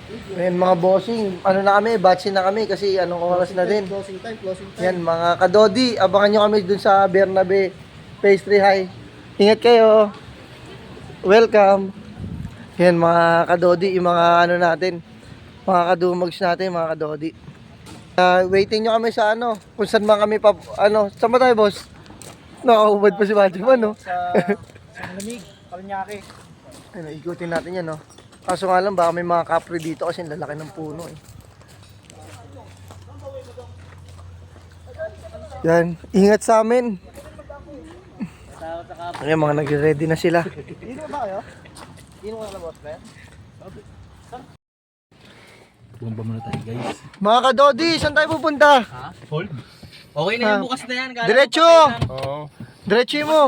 Ayan mga bossing, ano na kami, batching na kami kasi anong oras na din. Closing time. Yan mga kadodi, abangan nyo kami dun sa Bernabe Pastry High. Ingat kayo. Welcome. Yan mga kadodi, yung mga ano natin, mga kadumags natin, mga kadodi. Waiting nyo kami sa ano, kung saan man kami pa, ano, saan ba tayo boss? Nakahubad pa si Badman, no? Sa malamig. Paranaque. Ayun, ikutin natin yan, no? Kaso nga lang, baka may mga kapre dito kasi ang lalaki ng puno, eh. Yan, ingat sa amin. Ayan, mga nagre-ready na sila. Dito ba kayo? Dito ka na boss, friend? Bumba muna tayo guys. Mga kadodi, saan tayo pupunta? Ha? Hold? Okay na yan, bukas na yan. Diretso! Oo. Diretso mo!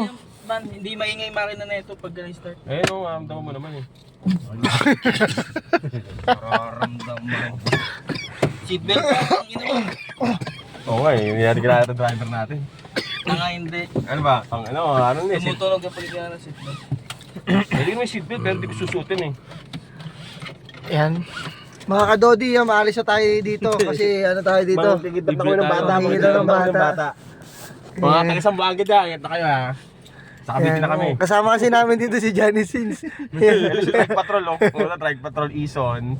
Man, hindi maingay makina na ito pag na-start. Ayun o, maramdaman mo naman eh. Nararamdam mo. Seatbelt pa, ang ina mo. Oo nga eh, nangyari ka na driver natin. Nanga hindi. Ano ba? Ano na eh, Tumutunog ang paligyan ng seatbelt. pwede naman yung seatbelt pero hindi ko susutin eh. Yan. Mga kadodi, maalis na tayo dito kasi ano tayo dito. Tigidap na kami ng bata. Tigidap ng bata. Mga tagisang buwagid ha, ingat na kayo ha. Sa Cavite na kami. Kasama kasi namin dito si Johnny Sins. Ano si Trike Patrol oh. Wala Trike Patrol Ison.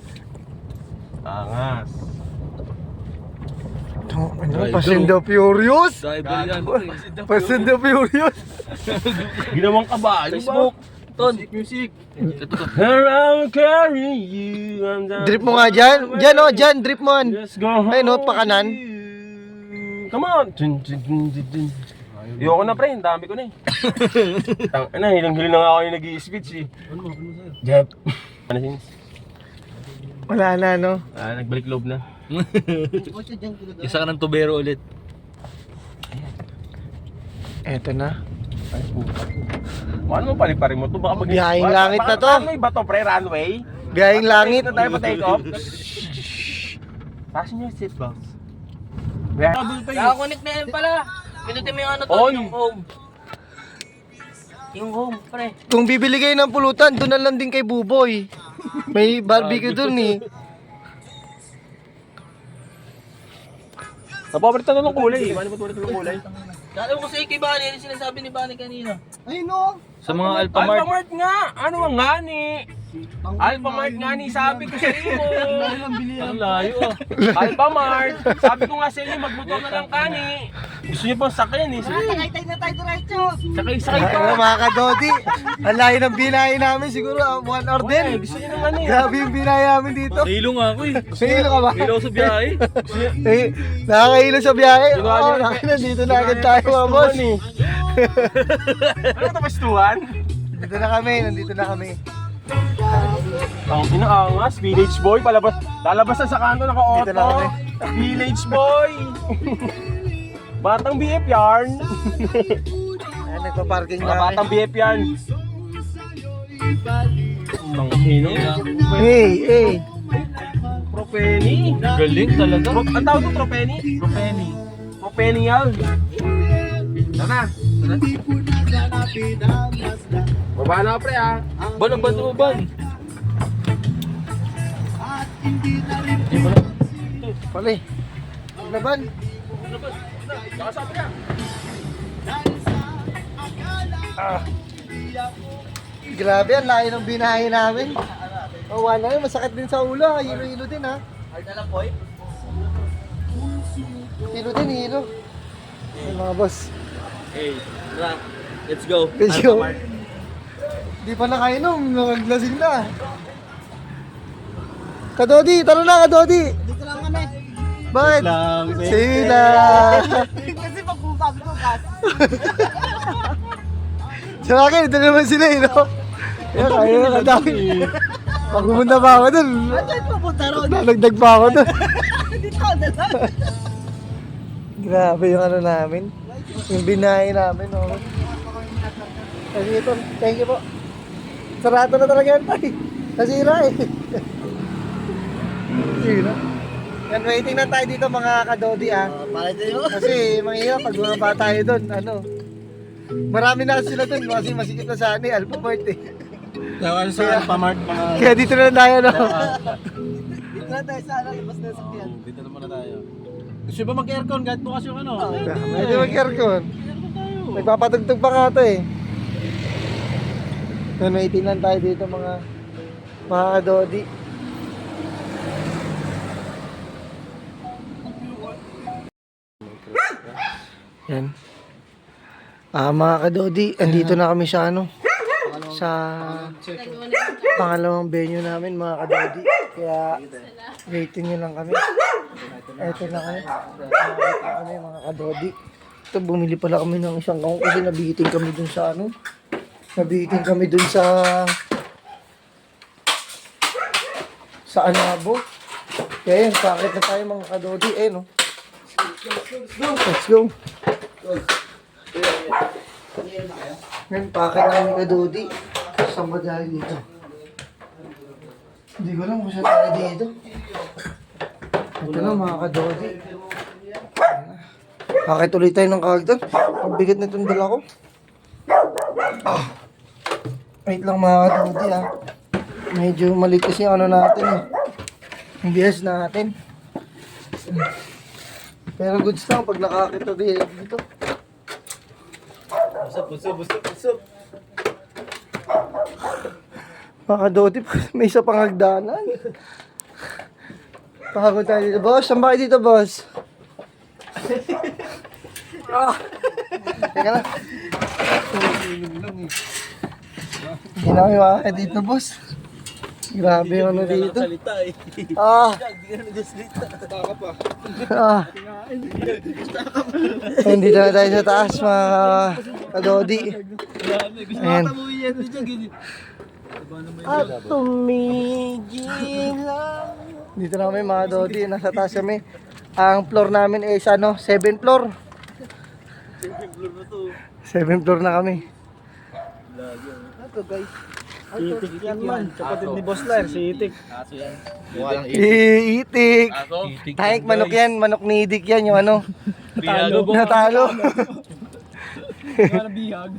Angas. Fast and the Furious. Driver yan. Fast and the Furious. Ginawang kabayo ba? Facebook. Ton. Music. Here I'll carry you. Drip mo nga dyan. Dyan o, dyan. Drip mo. Let's go home. Ayun o, pakanan. Come on. Ayoko na pre, ang dami ko na eh. Hilang-hilang na nga ako yung nag-i-speech eh. Ano sa'yo? Jeff. Ano since? Wala na, no? Nagbalik loob na. Isa ka ng tubero ulit. Eto na. Ano mo paliparin mo to? Baka Biyahing langit na to. Runway ba to pre? Runway? Gayeng langit. Na tayo pa-take off? Fasten your seatbelts. Nakakonect na yan pala. Pinutin mo yung ano to, On. yung home. Yung home, pre. Kung bibili kayo ng pulutan, doon na lang din kay Buboy. May barbecue doon eh. Napapalit na ng kulay eh. Paano ba tulit ng kulay? Kala mo kasi kay Bani, yung sinasabi ni Bani kanina. Ay no! Sa mga Alphamart. Alphamart nga! Ano ang ngani? Alphamart nga ni, sabi ko sa iyo. Ang layo ah. Alphamart! Sabi ko nga sa inyo, magmotor na lang kani. Gusto niyo pang sakyan eh. Tagaytay na tayo diretso! Sakay-sakay pa. Ano mga kadodi? Ang layo ng binahe namin siguro 1 hour Okay, din. gusto niyo ng ano eh. Grabe yung binahe namin dito. Hilo nga ako eh. Hilo ka ba? Hilo sa biyahe. Eh, nakakahilo sa biyahe. Ginawa Oo, niyo- nandito na agad tayo mga boss. Ano ito pastuhan? Nandito na kami, nandito na kami. Ang inaangas, village boy, lalabas na sa kanto Dito na naka-auto. kami. Village boy! Batang BF yarn. Ayan, nagpa-parking Mga na batang kami. BF yarn. Ang hino. Hey, hey. Propeni. Galing talaga. Ang tawag ko Propeni? Propeni. Propenial. Tara. Baba na pre ah. Ban ang bato ban. Pali. Laban. Nakasabi ka. Grabe, ang layo ng binahe namin. Oh, wala na, masakit din sa ulo. Hilo-hilo din ha. Ay na lang boy. Hilo din, hilo. Ay, mga boss. Hey, tara. Let's go. Let's go. Di pa nakainom, naglasing na. Kadodi, tara na Kadodi. Dito lang kami! Bakit? Sila. Kasi pagbubabi ko gas! Sa akin, ito naman sila eh, no? Kaya kaya na kadami. Pag pumunta pa ako dun, Saan pupunta ron? nalagdag pa ako dun. Dito na lang! Grabe yung ano namin. Yung binahe namin, no? Kasi ito, thank you po. Sarado na talaga yan, tay. Nasira eh. Sira. Yan, waiting na tayo dito mga kadodi ah. Bakit tayo? Kasi mahirap pag bumaba tayo doon, ano. Marami na sila doon kasi masikip na sa Alphamart eh. Tawa sa Alphamart mga... Kaya dito na tayo, no? Wala tayo sa ano, labas na sakyan. Dito naman na tayo. Gusto ba mag-aircon kahit bukas yung ano? Medyo mag-aircon. Nagpapatugtog pa nga ito eh. Yun, waiting lang tayo dito mga kadodi. Yan. Mga kadodi, andito na kami sa sa pangalawang venue namin mga kadodi. Kaya waiting nyo lang kami. Eto na kami. Nakakita kami mga kadodi. Ito, bumili pala kami ng isang kahon kasi nabihiting kami dun sa nabihiting kami dun sa Anabo. Kaya yan, sakit na tayo mga kadodi. Eh, no? Let's go. Ngayon, pakit namin kadodi. Saan ba dahil dito? Hindi ko alam kung saan tayo dito. Ito na mga kadodi. Bakit ulit tayo ng kagdan? Ang bigat na itong dala ko. Wait lang mga kadodi ah. Medyo maliit kasi yung natin eh. Yung bias natin. Pero goods lang pag nakakita dito. Busog. Mga kadodi, may isa pang hagdanan. Pagod tayo dito. Boss, saan ba kayo dito, boss? Teka lang. Hindi na kami makakaya dito, boss. Grabe yung ano dito. Salita eh. Hindi ka na nagsalita. Taka pa. Hindi na tayo sa taas, mga kadodi. Grabe. Gusto Ayan. mo tamuhin yan. Dito gini. At tumigil lang. Dito na kami mga dodi, nasa taas kami. Ang floor namin is 7th floor. 7th floor na kami. Ito guys. Itik yan man. Kapatid ni Boss Lair, si Itik. Aso yan. Walang Itik. Aso? Tahik manok yan, manok ni Itik yan, yung Natalo. natalo. Walang bihag.